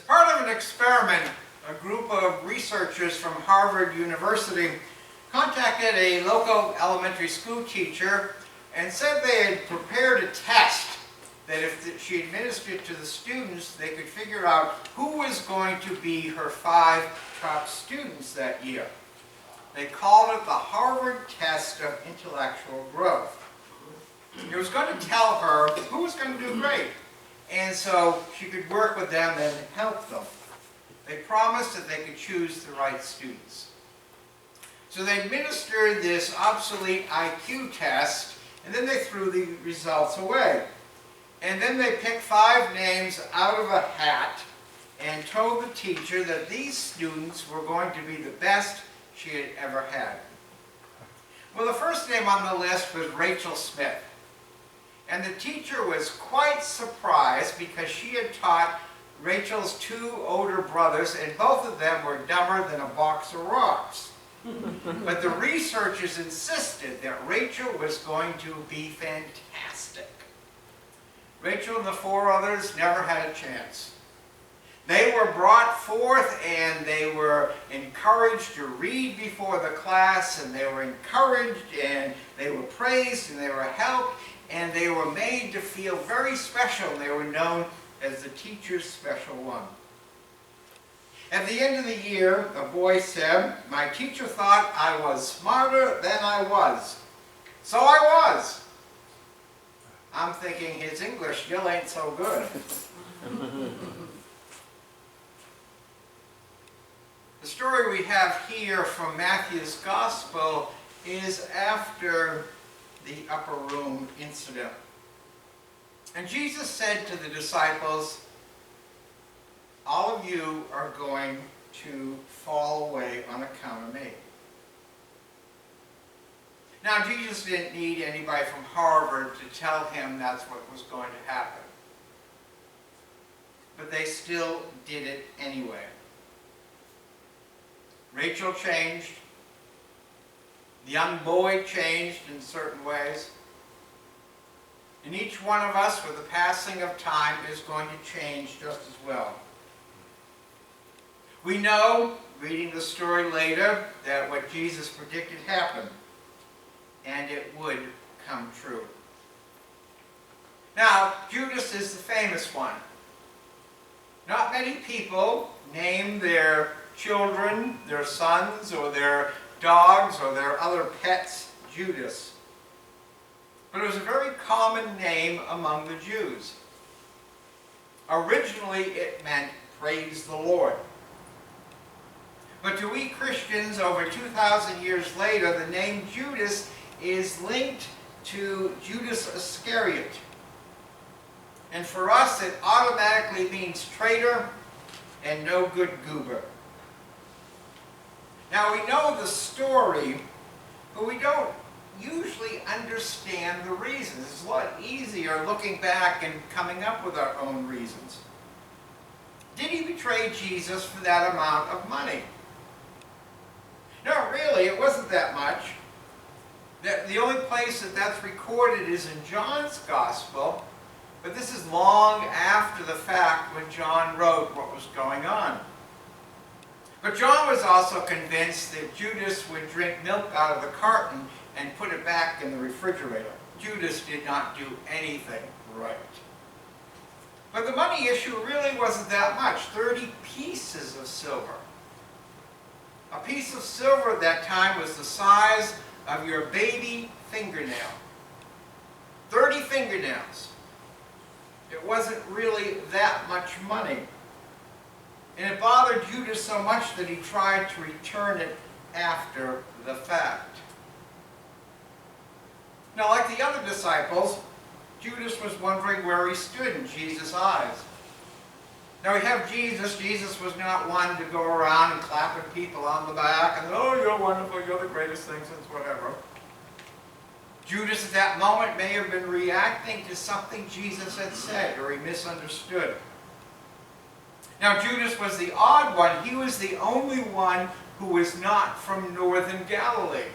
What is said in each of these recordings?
part of an experiment, a group of researchers from Harvard University contacted a local elementary school teacher and said they had prepared a test that if she administered to the students, they could figure out who was going to be her 5 top students that year. They called it the Harvard Test of Intellectual Growth. It was going to tell her who was going to do great, and so she could work with them and help them. They promised that they could choose the right students. So they administered this obsolete IQ test, and then they threw the results away. And then they picked 5 names out of a hat and told the teacher that these students were going to be the best she had ever had. Well, the first name on the list was Rachel Smith. And the teacher was quite surprised because she had taught Rachel's 2 older brothers, and both of them were dumber than a box of rocks. But the researchers insisted that Rachel was going to be fantastic. Rachel and the 4 others never had a chance. They were brought forth and they were encouraged to read before the class, and they were encouraged and they were praised and they were helped, and they were made to feel very special. They were known as the teacher's special one. At the end of the year, a boy said, "My teacher thought I was smarter than I was. So I was." I'm thinking, his English still ain't so good. The story we have here from Matthew's Gospel is after the upper room incident. And Jesus said to the disciples, "All of you are going to fall away on account of me." Now, Jesus didn't need anybody from Harvard to tell him that's what was going to happen. But they still did it anyway. Rachel changed. The young boy changed in certain ways. And each one of us, with the passing of time, is going to change just as well. We know, reading the story later, that what Jesus predicted happened. And it would come true. Now, Judas is the famous one. Not many people name their children, their sons, or their dogs, or their other pets Judas. But it was a very common name among the Jews. Originally, it meant praise the Lord. But to we Christians, over 2,000 years later, the name Judas is linked to Judas Iscariot. And for us, it automatically means traitor and no good goober. Now, we know the story, but we don't usually understand the reasons. It's a lot easier looking back and coming up with our own reasons. Did he betray Jesus for that amount of money? No, really, it wasn't that much. The only place that that's recorded is in John's Gospel, but this is long after the fact when John wrote what was going on. But John was also convinced that Judas would drink milk out of the carton and put it back in the refrigerator. Judas did not do anything right. But the money issue really wasn't that much, 30 pieces of silver. A piece of silver at that time was the size of your baby fingernail. 30 fingernails. It wasn't really that much money. And it bothered Judas so much that he tried to return it after the fact. Now, like the other disciples, Judas was wondering where he stood in Jesus' eyes. Now we have Jesus. Jesus was not one to go around and clapping people on the back and, "Oh, you're wonderful, you're the greatest thing since whatever." Judas at that moment may have been reacting to something Jesus had said, or he misunderstood. Now Judas was the odd one. He was the only one who was not from northern Galilee.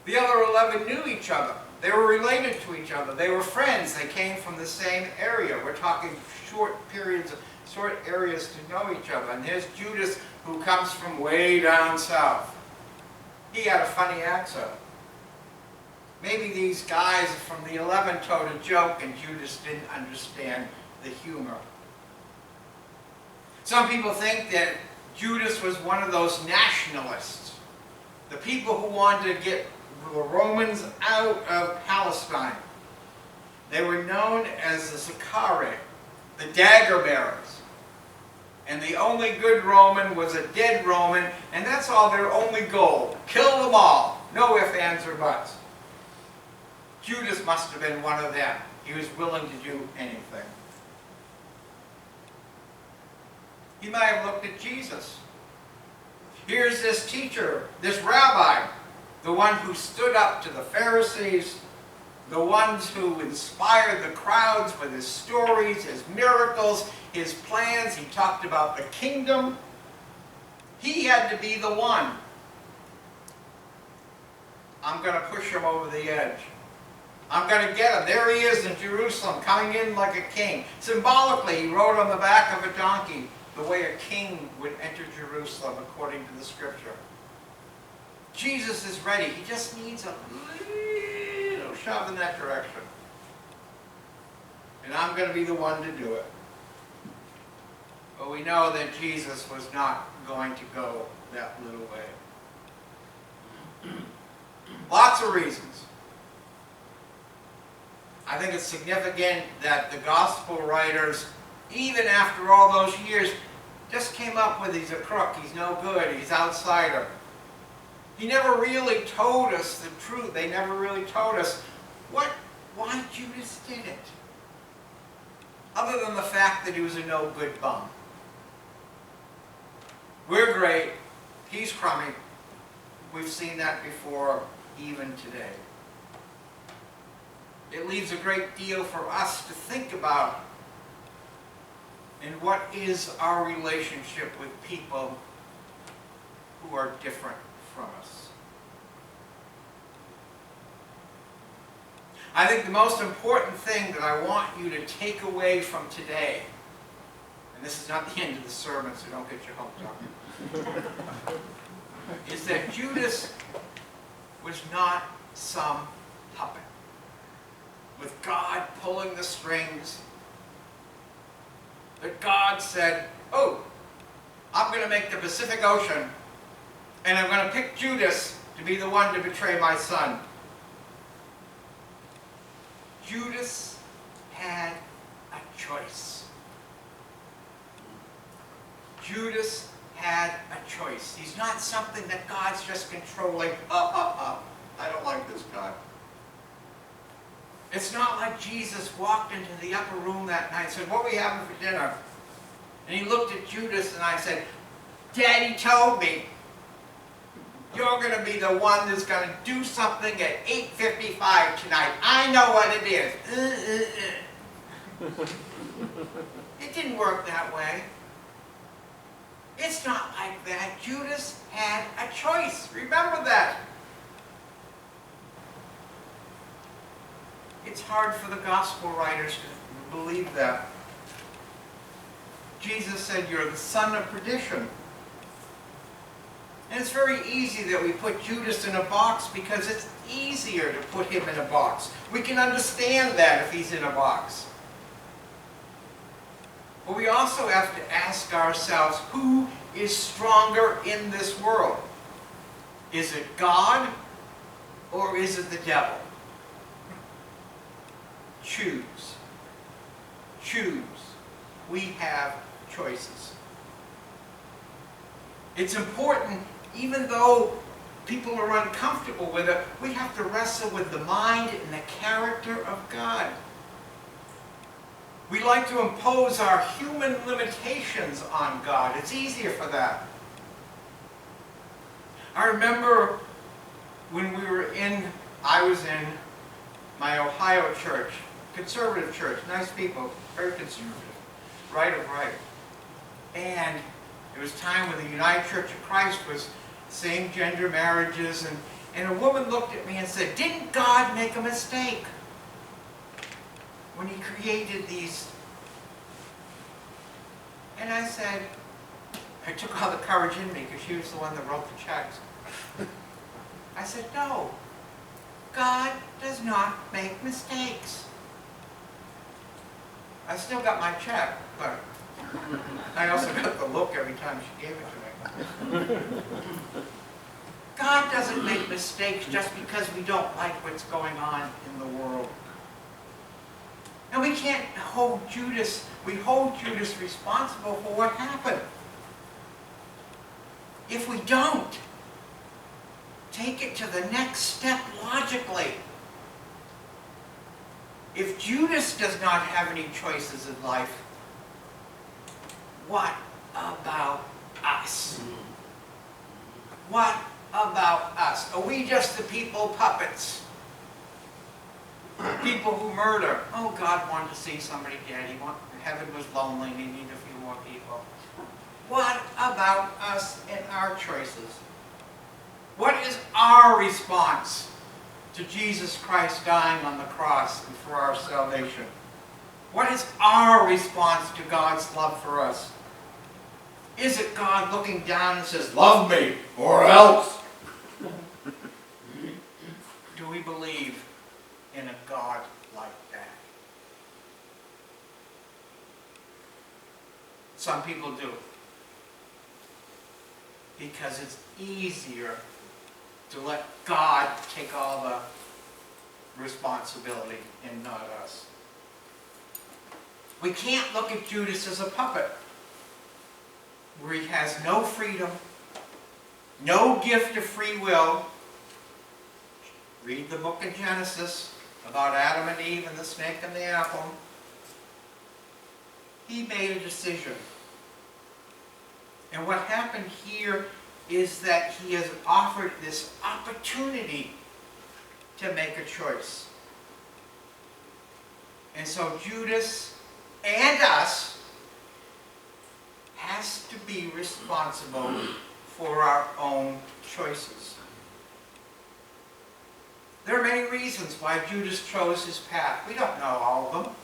The other 11 knew each other. They were related to each other. They were friends. They came from the same area. We're talking short periods of sort of areas to know each other. And here's Judas, who comes from way down south. He had a funny accent. Maybe these guys from the 11 told a joke and Judas didn't understand the humor. Some people think that Judas was one of those nationalists, the people who wanted to get the Romans out of Palestine. They were known as the Sicarii, the dagger bearers. And the only good Roman was a dead Roman, and that's all their only goal. Kill them all. No ifs, ands, or buts. Judas must have been one of them. He was willing to do anything. He might have looked at Jesus. Here's this teacher, this rabbi, the one who stood up to the Pharisees, the ones who inspired the crowds with his stories, his miracles, his plans. He talked about the kingdom. He had to be the one. I'm going to push him over the edge. I'm going to get him. There he is in Jerusalem, coming in like a king. Symbolically, he rode on the back of a donkey, the way a king would enter Jerusalem, according to the scripture. Jesus is ready. He just needs a little shove in that direction. And I'm going to be the one to do it. But we know that Jesus was not going to go that little way. Lots of reasons. I think it's significant that the gospel writers, even after all those years, just came up with he's a crook, he's no good, he's outsider. He never really told us the truth. They never really told us why Judas did it. Other than the fact that he was a no good bum. We're great, he's crummy. We've seen that before, even today. It leaves a great deal for us to think about. And what is our relationship with people who are different from us? I think the most important thing that I want you to take away from today, and this is not the end of the sermon, so don't get your hopes up, is that Judas was not some puppet with God pulling the strings. That God said, oh, I'm going to make the Pacific Ocean, and I'm going to pick Judas to be the one to betray my son. Judas had a choice. Judas had a choice. He's not something that God's just controlling. I don't like this guy. It's not like Jesus walked into the upper room that night and said, what are we having for dinner? And he looked at Judas and I said, Daddy told me you're going to be the one that's going to do something at 8:55 tonight. I know what it is. It didn't work that way. It's not like that. Judas had a choice. Remember that. It's hard for the gospel writers to believe that. Jesus said, you're the son of perdition. And it's very easy that we put Judas in a box because it's easier to put him in a box. We can understand that if he's in a box. But we also have to ask ourselves, who is stronger in this world? Is it God or is it the devil? Choose. Choose. We have choices. It's important, even though people are uncomfortable with it, we have to wrestle with the mind and the character of God. We like to impose our human limitations on God. It's easier for that. I remember when I was in my Ohio church, conservative church, nice people, very conservative, right of right. And it was time when the United Church of Christ was same-gender marriages, and a woman looked at me and said, didn't God make a mistake when he created these And I said, I took all the courage in me because she was the one that wrote the checks. I said, no, God does not make mistakes. I still got my check, but I also got the look every time she gave it to me. God doesn't make mistakes just because we don't like what's going on in the world. And we can't hold Judas, we hold Judas responsible for what happened. If we don't take it to the next step logically, if Judas does not have any choices in life, what about us? What about us? Are we just the people puppets? People who murder. Oh, God wanted to see somebody dead. Heaven was lonely and he needed a few more people. What about us and our choices? What is our response to Jesus Christ dying on the cross and for our salvation? What is our response to God's love for us? Is it God looking down and says, love me or else? Do we believe in a God like that? Some people do. Because it's easier to let God take all the responsibility and not us. We can't look at Judas as a puppet, where he has no freedom, no gift of free will. Read the book of Genesis about Adam and Eve and the snake and the apple. He made a decision. And what happened here is that he has offered this opportunity to make a choice. And so Judas and us has to be responsible for our own choices. There are many reasons why Judas chose his path. We don't know all of them.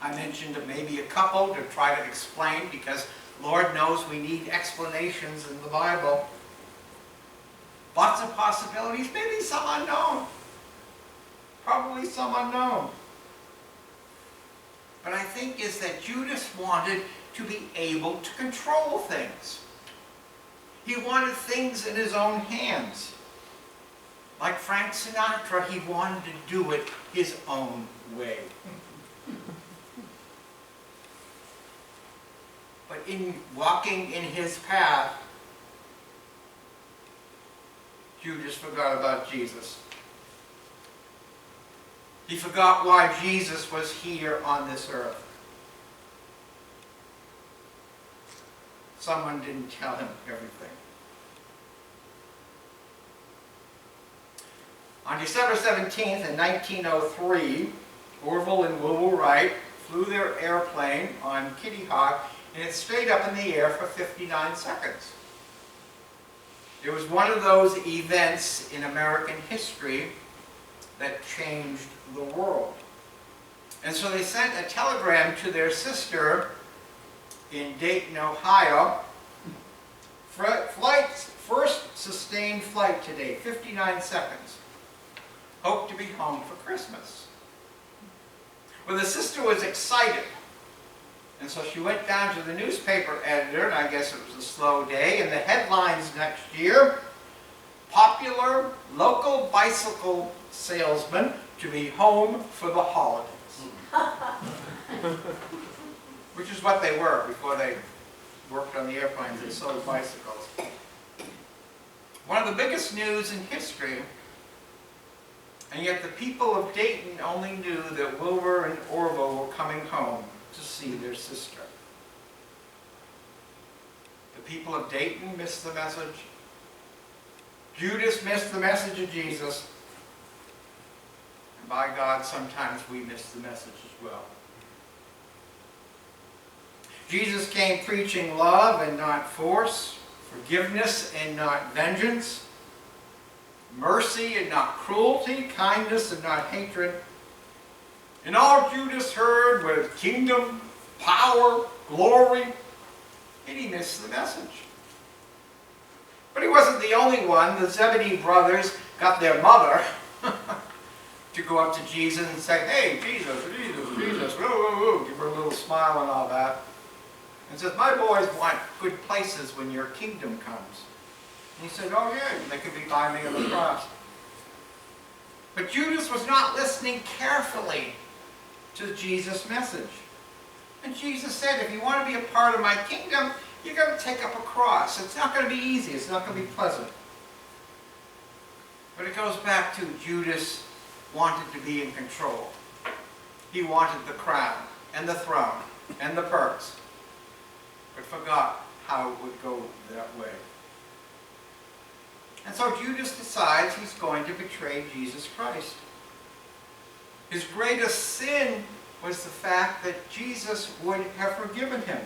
I mentioned maybe a couple to try to explain, because Lord knows we need explanations in the Bible. Lots of possibilities, maybe some unknown. Probably some unknown. But I think is that Judas wanted to be able to control things. He wanted things in his own hands. Like Frank Sinatra, he wanted to do it his own way. But in walking in his path, Judas forgot about Jesus. He forgot why Jesus was here on this earth. Someone didn't tell him everything. On December 17th in 1903, Orville and Wilbur Wright flew their airplane on Kitty Hawk, and it stayed up in the air for 59 seconds. It was one of those events in American history that changed the world. And so they sent a telegram to their sister in Dayton, Ohio. First sustained flight today, 59 seconds. Hope to be home for Christmas. Well, the sister was excited. And so she went down to the newspaper editor, and I guess it was a slow day, and the headlines next year: popular local bicycle salesman to be home for the holidays. Which is what they were before they worked on the airplanes. They sold bicycles. One of the biggest news in history, and yet the people of Dayton only knew that Wilbur and Orville were coming home to see their sister. The people of Dayton missed the message. Judas missed the message of Jesus. And by God, sometimes we miss the message as well. Jesus came preaching love and not force, forgiveness and not vengeance, mercy and not cruelty, kindness and not hatred. And all Judas heard was kingdom, power, glory, and he missed the message. But he wasn't the only one. The Zebedee brothers got their mother to go up to Jesus and say, hey, Jesus, woo, woo, woo, give her a little smile and all that. And says, my boys want good places when your kingdom comes. And he said, oh yeah, they could be by me on the cross. But Judas was not listening carefully to Jesus' message. And Jesus said, if you want to be a part of my kingdom, you've got to take up a cross. It's not going to be easy. It's not going to be pleasant. But it goes back to Judas wanted to be in control. He wanted the crown and the throne and the perks, but forgot how it would go that way. And so Judas decides he's going to betray Jesus Christ. His greatest sin was the fact that Jesus would have forgiven him.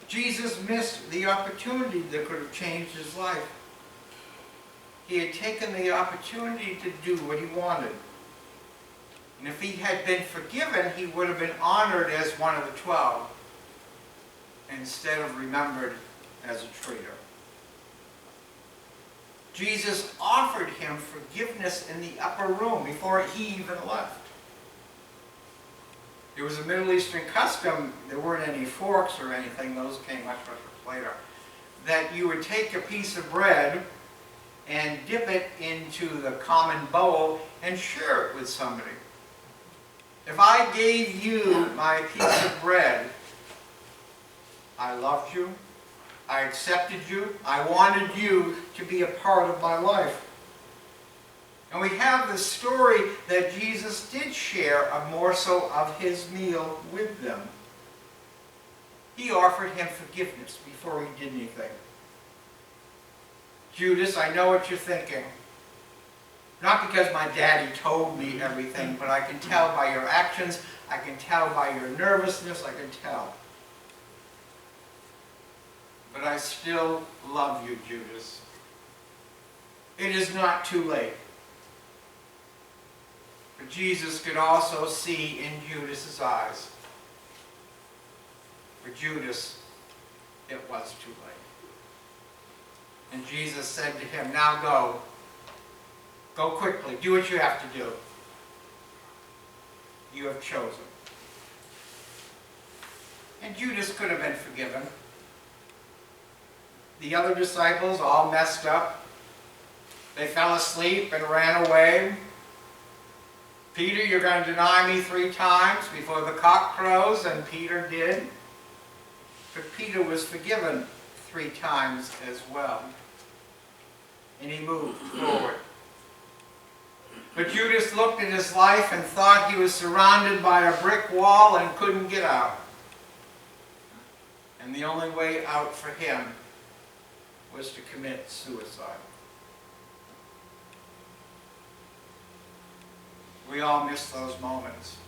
Jesus missed the opportunity that could have changed his life. He had taken the opportunity to do what he wanted. And if he had been forgiven, he would have been honored as one of the 12, instead of remembered as a traitor. Jesus offered him forgiveness in the upper room before he even left. It was a Middle Eastern custom, there weren't any forks or anything, those came much, much later, that you would take a piece of bread and dip it into the common bowl and share it with somebody. If I gave you my piece of bread, I loved you, I accepted you, I wanted you to be a part of my life. And we have this story that Jesus did share a morsel of his meal with them. He offered him forgiveness before he did anything. Judas, I know what you're thinking. Not because my daddy told me everything, but I can tell by your actions, I can tell by your nervousness, I can tell. But I still love you, Judas. It is not too late. But Jesus could also see in Judas's eyes. For Judas, it was too late. And Jesus said to him, now go. Go quickly. Do what you have to do. You have chosen. And Judas could have been forgiven. The other disciples all messed up. They fell asleep and ran away. Peter, you're going to deny me 3 times before the cock crows, and Peter did. But Peter was forgiven 3 times as well. And he moved forward. But Judas looked at his life and thought he was surrounded by a brick wall and couldn't get out. And the only way out for him was to commit suicide. We all miss those moments.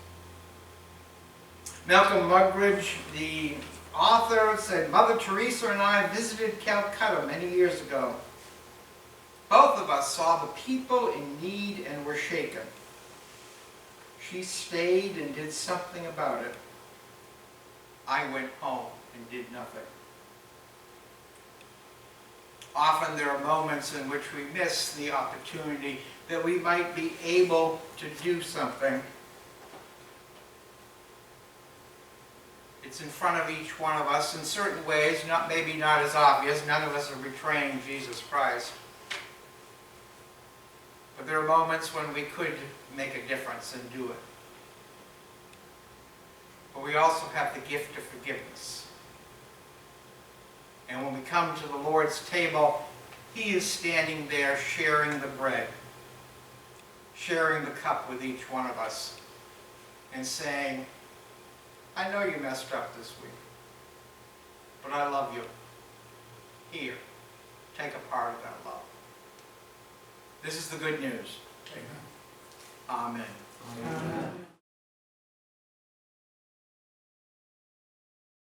Malcolm Muggeridge, the author, said, Mother Teresa and I visited Calcutta many years ago. Both of us saw the people in need and were shaken. She stayed and did something about it. I went home and did nothing. Often there are moments in which we miss the opportunity that we might be able to do something. It's in front of each one of us in certain ways, maybe not as obvious. None of us are betraying Jesus Christ. But there are moments when we could make a difference and do it. But we also have the gift of forgiveness. And when we come to the Lord's table, He is standing there sharing the bread, sharing the cup with each one of us, and saying, I know you messed up this week, but I love you. Here, take a part of that love. This is the good news. Amen. Amen.